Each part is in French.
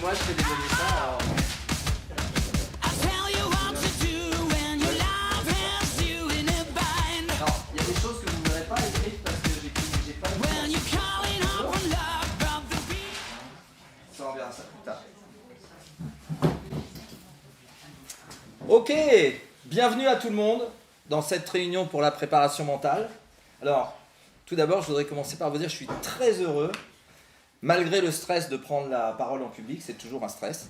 moi je fais dévoiler ça. Alors... Alors, il y a des choses que vous ne verrez pas écrites parce que j'ai pas le ça, on verra ça plus tard. Ok, bienvenue à tout le monde dans cette réunion pour la préparation mentale. Alors, tout d'abord, je voudrais commencer par vous dire que je suis très heureux, malgré le stress de prendre la parole en public, c'est toujours un stress.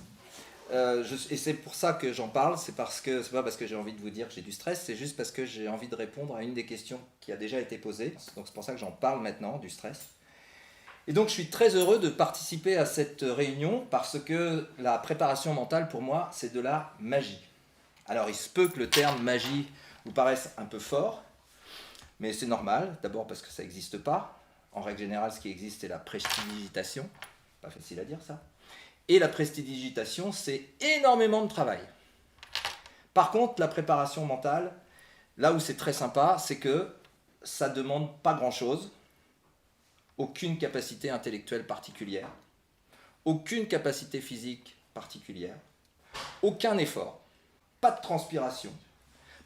Et c'est pour ça que j'en parle, c'est pas parce que j'ai envie de vous dire que j'ai du stress, c'est juste parce que j'ai envie de répondre à une des questions qui a déjà été posée. Donc c'est pour ça que j'en parle maintenant, du stress. Et donc je suis très heureux de participer à cette réunion parce que la préparation mentale, pour moi, c'est de la magie. Alors il se peut que le terme magie vous paraisse un peu fort, mais c'est normal, d'abord parce que ça n'existe pas. En règle générale, ce qui existe, c'est la prestidigitation. Pas facile à dire ça. Et la prestidigitation, c'est énormément de travail. Par contre, la préparation mentale, là où c'est très sympa, c'est que ça ne demande pas grand-chose, aucune capacité intellectuelle particulière, aucune capacité physique particulière, aucun effort, pas de transpiration,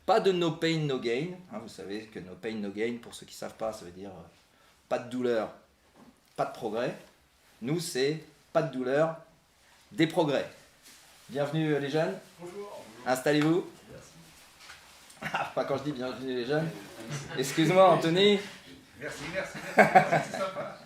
pas de no pain, no gain. Vous savez que no pain, no gain, pour ceux qui ne savent pas, ça veut dire pas de douleur, pas de progrès. Nous, c'est pas de douleur, des progrès. Bienvenue les jeunes. Bonjour. Installez-vous. Pas quand je dis bienvenue les jeunes. Excuse-moi Anthony. Merci, c'est sympa.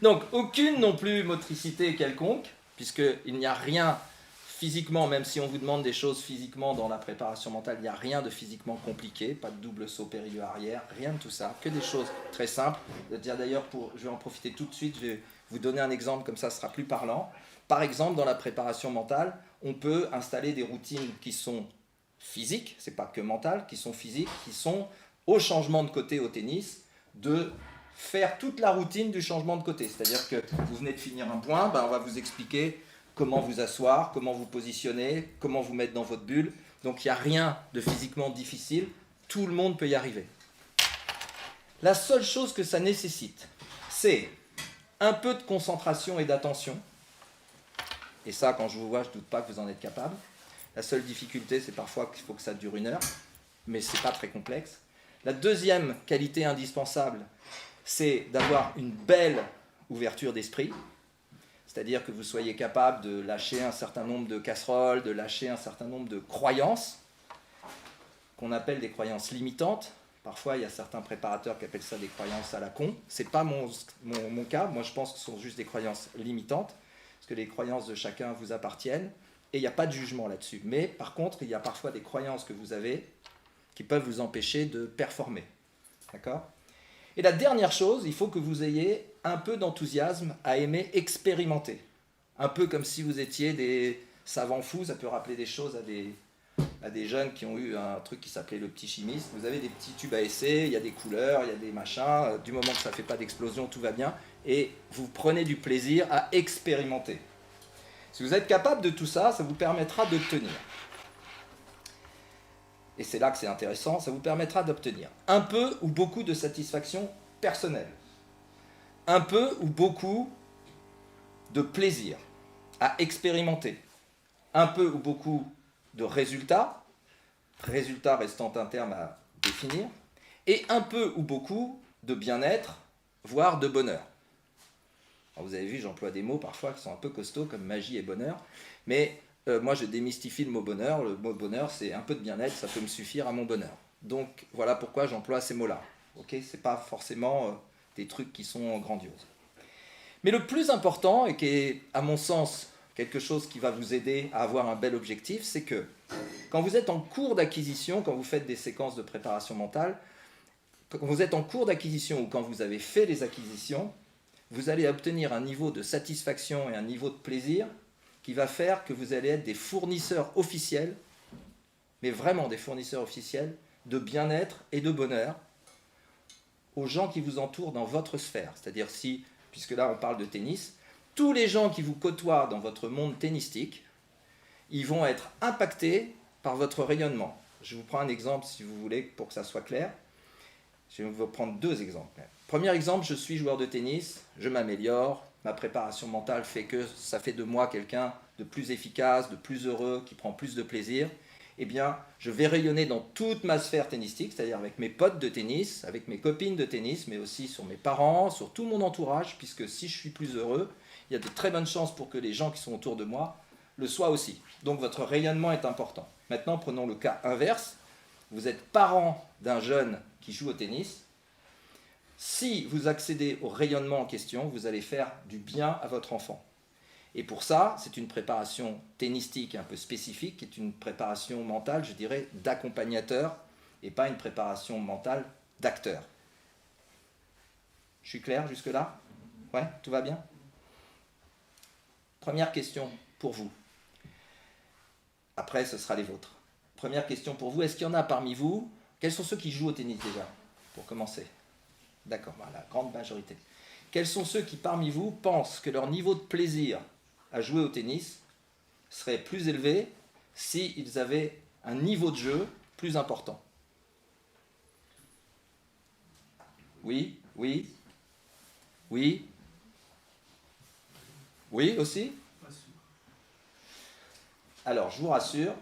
Donc aucune non plus motricité quelconque, puisqu'il n'y a rien physiquement, même si on vous demande des choses physiquement dans la préparation mentale, il n'y a rien de physiquement compliqué, pas de double saut périlleux arrière, rien de tout ça, que des choses très simples. D'ailleurs, je vais en profiter tout de suite, je vais vous donner un exemple, comme ça ce sera plus parlant. Par exemple, dans la préparation mentale, on peut installer des routines qui sont physiques, c'est pas que mentales, qui sont physiques, qui sont au changement de côté au tennis, de faire toute la routine du changement de côté. C'est-à-dire que vous venez de finir un point, on va vous expliquer comment vous asseoir, comment vous positionner, comment vous mettre dans votre bulle. Donc il n'y a rien de physiquement difficile, tout le monde peut y arriver. La seule chose que ça nécessite, c'est un peu de concentration et d'attention. Et ça, quand je vous vois, je ne doute pas que vous en êtes capable. La seule difficulté, c'est parfois qu'il faut que ça dure 1 heure, mais ce n'est pas très complexe. La deuxième qualité indispensable, c'est d'avoir une belle ouverture d'esprit, c'est-à-dire que vous soyez capable de lâcher un certain nombre de casseroles, de lâcher un certain nombre de croyances, qu'on appelle des croyances limitantes. Parfois, il y a certains préparateurs qui appellent ça des croyances à la con. Ce n'est pas mon cas, moi je pense que ce sont juste des croyances limitantes, parce que les croyances de chacun vous appartiennent, et il n'y a pas de jugement là-dessus. Mais par contre, il y a parfois des croyances que vous avez qui peuvent vous empêcher de performer. D'accord ? Et la dernière chose, il faut que vous ayez un peu d'enthousiasme à aimer expérimenter. Un peu comme si vous étiez des savants fous, ça peut rappeler des choses à des jeunes qui ont eu un truc qui s'appelait le petit chimiste. Vous avez des petits tubes à essai, il y a des couleurs, il y a des machins, du moment que ça ne fait pas d'explosion, tout va bien, et vous prenez du plaisir à expérimenter. Si vous êtes capable de tout ça, ça vous permettra d'obtenir. Et c'est là que c'est intéressant, ça vous permettra d'obtenir un peu ou beaucoup de satisfaction personnelle, un peu ou beaucoup de plaisir à expérimenter, un peu ou beaucoup de résultats restant un terme à définir, et un peu ou beaucoup de bien-être, voire de bonheur. Alors vous avez vu, j'emploie des mots parfois qui sont un peu costauds, comme magie et bonheur, mais moi je démystifie le mot bonheur. Le mot bonheur, c'est un peu de bien-être, ça peut me suffire à mon bonheur. Donc voilà pourquoi j'emploie ces mots-là. Okay, ce n'est pas forcément des trucs qui sont grandioses. Mais le plus important, et qui est à mon sens quelque chose qui va vous aider à avoir un bel objectif, c'est que quand vous êtes en cours d'acquisition, quand vous faites des séquences de préparation mentale, quand vous êtes en cours d'acquisition ou quand vous avez fait les acquisitions, vous allez obtenir un niveau de satisfaction et un niveau de plaisir qui va faire que vous allez être des fournisseurs officiels, mais vraiment des fournisseurs officiels, de bien-être et de bonheur aux gens qui vous entourent dans votre sphère. C'est-à-dire si, puisque là on parle de tennis, tous les gens qui vous côtoient dans votre monde tennistique, ils vont être impactés par votre rayonnement. Je vous prends un exemple si vous voulez pour que ça soit clair. Je vais vous prendre 2 exemples. Premier exemple, je suis joueur de tennis, je m'améliore, ma préparation mentale fait que ça fait de moi quelqu'un de plus efficace, de plus heureux, qui prend plus de plaisir, eh bien, je vais rayonner dans toute ma sphère tennistique, c'est-à-dire avec mes potes de tennis, avec mes copines de tennis, mais aussi sur mes parents, sur tout mon entourage, puisque si je suis plus heureux, il y a de très bonnes chances pour que les gens qui sont autour de moi le soient aussi. Donc votre rayonnement est important. Maintenant, prenons le cas inverse. Vous êtes parent d'un jeune qui joue au tennis. Si vous accédez au rayonnement en question, vous allez faire du bien à votre enfant. Et pour ça, c'est une préparation tennistique un peu spécifique, qui est une préparation mentale, je dirais, d'accompagnateur, et pas une préparation mentale d'acteur. Je suis clair jusque-là? Ouais, tout va bien? Première question pour vous. Après, ce sera les vôtres. Première question pour vous, est-ce qu'il y en a parmi vous? Quels sont ceux qui jouent au tennis déjà, pour commencer? D'accord, la grande majorité. Quels sont ceux qui parmi vous pensent que leur niveau de plaisir à jouer au tennis serait plus élevé s'ils avaient un niveau de jeu plus important? Oui, oui, oui, oui aussi? Alors, je vous rassure,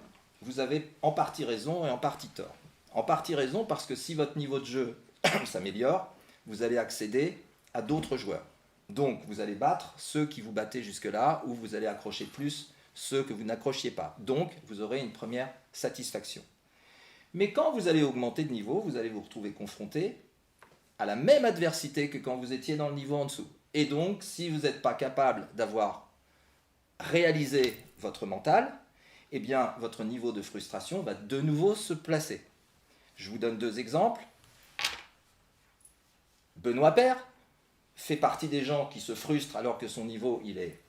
vous avez en partie raison et en partie tort. En partie raison parce que si votre niveau de jeu s'améliore, vous allez accéder à d'autres joueurs. Donc, vous allez battre ceux qui vous battaient jusque-là, ou vous allez accrocher plus ceux que vous n'accrochiez pas. Donc, vous aurez une première satisfaction. Mais quand vous allez augmenter de niveau, vous allez vous retrouver confronté à la même adversité que quand vous étiez dans le niveau en dessous. Et donc, si vous n'êtes pas capable d'avoir réalisé votre mental, eh bien, votre niveau de frustration va de nouveau se placer. Je vous donne 2 exemples. Benoît Paire fait partie des gens qui se frustrent alors que son niveau il est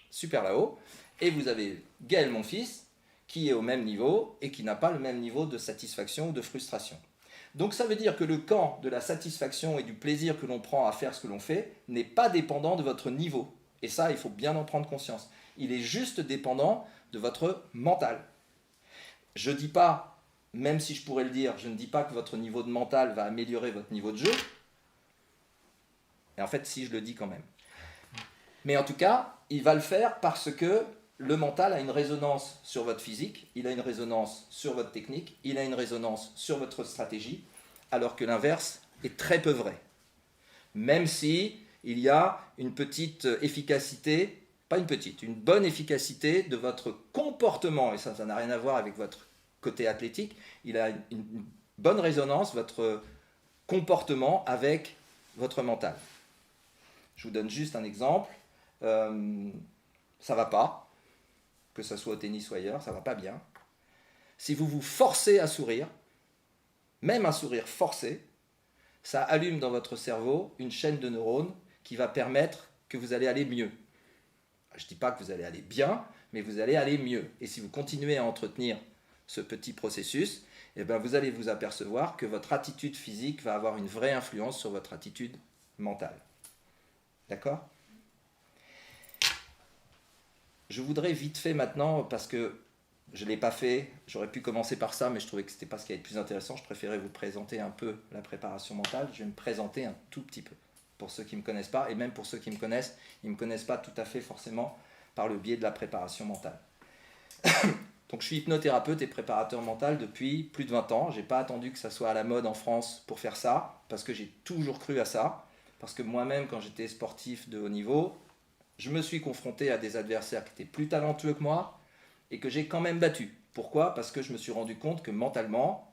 super là-haut. Et vous avez Gaël Monfils qui est au même niveau et qui n'a pas le même niveau de satisfaction ou de frustration. Donc ça veut dire que le camp de la satisfaction et du plaisir que l'on prend à faire ce que l'on fait n'est pas dépendant de votre niveau. Et ça, il faut bien en prendre conscience. Il est juste dépendant de votre mental. Je ne dis pas, même si je pourrais le dire, je ne dis pas que votre niveau de mental va améliorer votre niveau de jeu. Et en fait, si, je le dis quand même. Mais en tout cas, il va le faire parce que le mental a une résonance sur votre physique, il a une résonance sur votre technique, il a une résonance sur votre stratégie, alors que l'inverse est très peu vrai. Même si il y a une petite efficacité, pas une petite, une bonne efficacité de votre comportement, et ça n'a rien à voir avec votre côté athlétique, il a une bonne résonance, votre comportement avec votre mental. Je vous donne juste un exemple. Ça ne va pas, que ce soit au tennis ou ailleurs, ça ne va pas bien. Si vous vous forcez à sourire, même un sourire forcé, ça allume dans votre cerveau une chaîne de neurones qui va permettre que vous allez aller mieux. Je ne dis pas que vous allez aller bien, mais vous allez aller mieux. Et si vous continuez à entretenir ce petit processus, eh bien vous allez vous apercevoir que votre attitude physique va avoir une vraie influence sur votre attitude mentale. D'accord ? Je voudrais vite fait maintenant, parce que je ne l'ai pas fait, j'aurais pu commencer par ça, mais je trouvais que ce n'était pas ce qui allait être plus intéressant, je préférais vous présenter un peu la préparation mentale. Je vais me présenter un tout petit peu, pour ceux qui ne me connaissent pas, et même pour ceux qui me connaissent, ils ne me connaissent pas tout à fait forcément par le biais de la préparation mentale. Donc je suis hypnothérapeute et préparateur mental depuis plus de 20 ans. Je n'ai pas attendu que ça soit à la mode en France pour faire ça, parce que j'ai toujours cru à ça. Parce que moi-même, quand j'étais sportif de haut niveau, je me suis confronté à des adversaires qui étaient plus talentueux que moi et que j'ai quand même battus. Pourquoi ? Parce que je me suis rendu compte que mentalement,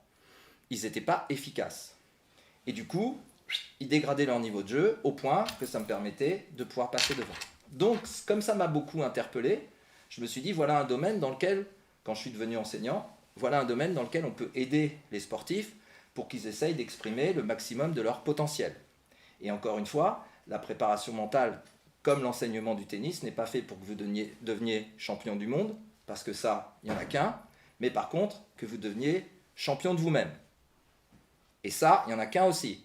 ils n'étaient pas efficaces. Et du coup, ils dégradaient leur niveau de jeu au point que ça me permettait de pouvoir passer devant. Donc, comme ça m'a beaucoup interpellé, je me suis dit, voilà un domaine dans lequel, quand je suis devenu enseignant, voilà un domaine dans lequel on peut aider les sportifs pour qu'ils essayent d'exprimer le maximum de leur potentiel. Et encore une fois, la préparation mentale, comme l'enseignement du tennis, n'est pas fait pour que vous deveniez champion du monde, parce que ça, il n'y en a qu'un, mais par contre, que vous deveniez champion de vous-même. Et ça, il n'y en a qu'un aussi.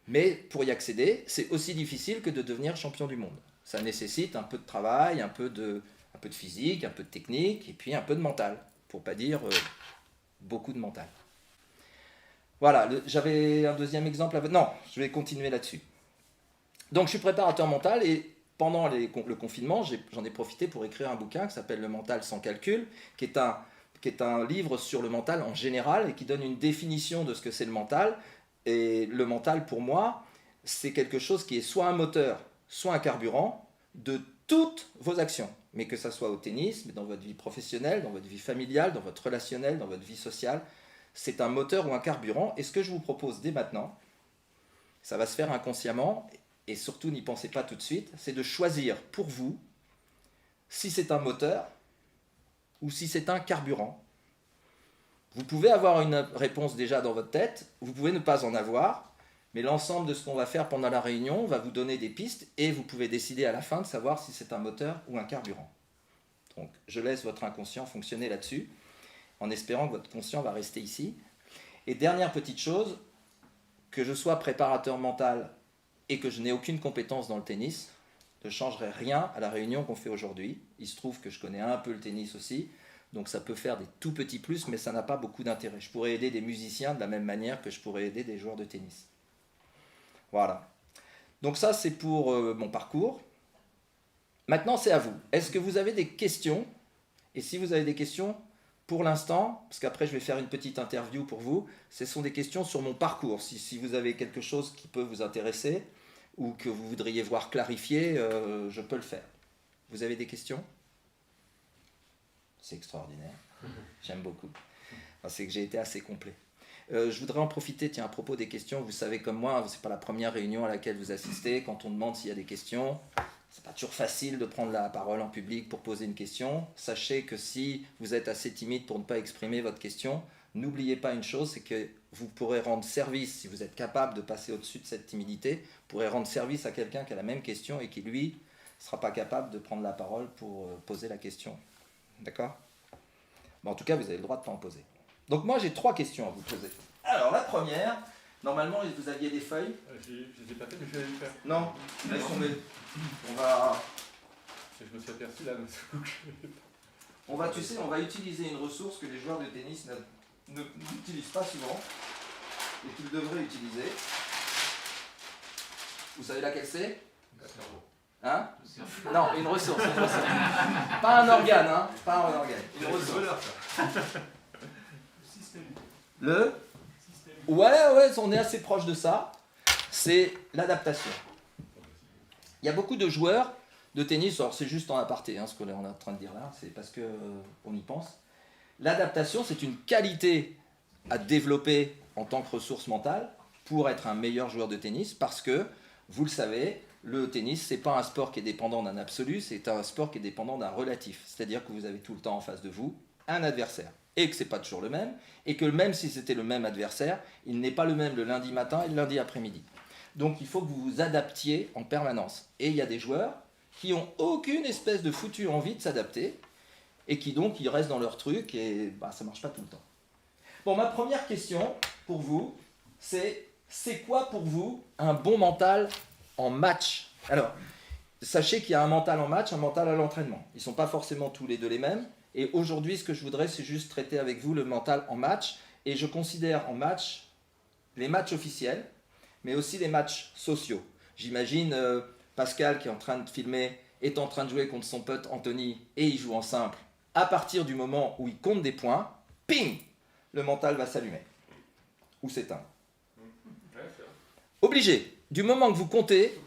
Mais pour y accéder, c'est aussi difficile que de devenir champion du monde. Ça nécessite un peu de travail, un peu de physique, un peu de technique, et puis un peu de mental, pour ne pas dire beaucoup de mental. Voilà, j'avais un deuxième exemple. Non, je vais continuer là-dessus. Donc je suis préparateur mental et pendant le confinement, j'en ai profité pour écrire un bouquin qui s'appelle Le mental sans calcul, qui est un livre sur le mental en général et qui donne une définition de ce que c'est le mental. Et le mental, pour moi, c'est quelque chose qui est soit un moteur, soit un carburant de toutes vos actions. Mais que ça soit au tennis, mais dans votre vie professionnelle, dans votre vie familiale, dans votre relationnel, dans votre vie sociale, c'est un moteur ou un carburant. Et ce que je vous propose dès maintenant, ça va se faire inconsciemment, et surtout n'y pensez pas tout de suite, c'est de choisir pour vous si c'est un moteur ou si c'est un carburant. Vous pouvez avoir une réponse déjà dans votre tête, vous pouvez ne pas en avoir, mais l'ensemble de ce qu'on va faire pendant la réunion va vous donner des pistes et vous pouvez décider à la fin de savoir si c'est un moteur ou un carburant. Donc je laisse votre inconscient fonctionner là-dessus, en espérant que votre conscient va rester ici. Et dernière petite chose, que je sois préparateur mental et que je n'ai aucune compétence dans le tennis, ne changerait rien à la réunion qu'on fait aujourd'hui. Il se trouve que je connais un peu le tennis aussi, donc ça peut faire des tout petits plus, mais ça n'a pas beaucoup d'intérêt. Je pourrais aider des musiciens de la même manière que je pourrais aider des joueurs de tennis. Voilà. Donc ça, c'est pour mon parcours. Maintenant, c'est à vous. Est-ce que vous avez des questions? Et si vous avez des questions, pour l'instant, parce qu'après je vais faire une petite interview pour vous, ce sont des questions sur mon parcours. Si vous avez quelque chose qui peut vous intéresser ou que vous voudriez voir clarifié, je peux le faire. Vous avez des questions? C'est extraordinaire. J'aime beaucoup. Enfin, c'est que j'ai été assez complet. Je voudrais en profiter, tiens, à propos des questions, vous savez comme moi, ce n'est pas la première réunion à laquelle vous assistez. Quand on demande s'il y a des questions, c'est pas toujours facile de prendre la parole en public pour poser une question. Sachez que si vous êtes assez timide pour ne pas exprimer votre question, n'oubliez pas une chose, c'est que vous pourrez rendre service, si vous êtes capable de passer au-dessus de cette timidité, vous pourrez rendre service à quelqu'un qui a la même question et qui, lui, ne sera pas capable de prendre la parole pour poser la question. D'accord? Bon, en tout cas, vous avez le droit de ne pas en poser. Donc moi, j'ai 3 questions à vous poser. Alors, la première, normalement, vous aviez des feuilles. Je ne les ai pas fait, mais je vais les faire. Non, laisse tomber. On va... Je me suis aperçu là. Tu sais, on va utiliser une ressource que les joueurs de tennis n'utilisent pas souvent et qu'ils devraient utiliser. Vous savez laquelle c'est? Hein? Non, une ressource. Pas un organe, hein? Pas un organe. Une ressource. Le? Ouais, on est assez proche de ça. C'est l'adaptation. Il y a beaucoup de joueurs de tennis, alors c'est juste en aparté, hein, ce qu'on est en train de dire là, c'est parce qu'on y pense. L'adaptation, c'est une qualité à développer en tant que ressource mentale pour être un meilleur joueur de tennis, parce que, vous le savez, le tennis, c'est pas un sport qui est dépendant d'un absolu, c'est un sport qui est dépendant d'un relatif. C'est-à-dire que vous avez tout le temps en face de vous un adversaire, et que c'est pas toujours le même, et que même si c'était le même adversaire, il n'est pas le même le lundi matin et le lundi après-midi. Donc il faut que vous vous adaptiez en permanence. Et il y a des joueurs qui n'ont aucune espèce de foutue envie de s'adapter, et qui donc ils restent dans leur truc, et ça ne marche pas tout le temps. Bon, ma première question pour vous, c'est quoi pour vous un bon mental en match? Alors, sachez qu'il y a un mental en match, un mental à l'entraînement. Ils ne sont pas forcément tous les deux les mêmes. Et aujourd'hui, ce que je voudrais, c'est juste traiter avec vous le mental en match. Et je considère en match les matchs officiels, mais aussi les matchs sociaux. J'imagine Pascal qui est en train de filmer, est en train de jouer contre son pote Anthony, et il joue en simple. À partir du moment où il compte des points, ping, le mental va s'allumer. Ou s'éteindre. Obligé. Du moment que vous comptez,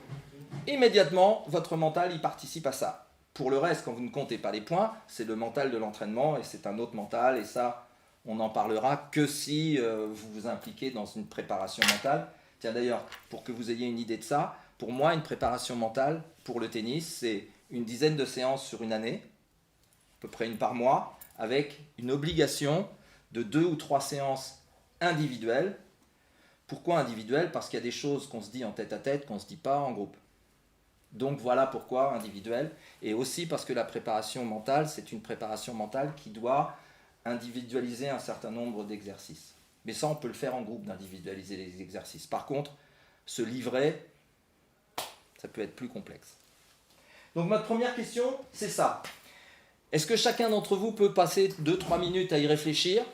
immédiatement, votre mental, il participe à ça. Pour le reste, quand vous ne comptez pas les points, c'est le mental de l'entraînement et c'est un autre mental. Et ça, on n'en parlera que si vous vous impliquez dans une préparation mentale. Tiens, d'ailleurs, pour que vous ayez une idée de ça, pour moi, une préparation mentale pour le tennis, c'est une dizaine de séances sur une année, à peu près une par mois, avec une obligation de 2 ou 3 séances individuelles. Pourquoi individuelles? Parce qu'il y a des choses qu'on se dit en tête-à-tête qu'on ne se dit pas en groupe. Donc voilà pourquoi individuel, et aussi parce que la préparation mentale, c'est une préparation mentale qui doit individualiser un certain nombre d'exercices. Mais ça, on peut le faire en groupe, d'individualiser les exercices. Par contre, se livrer, ça peut être plus complexe. Donc ma première question, c'est ça. Est-ce que chacun d'entre vous peut passer 2-3 minutes à y réfléchir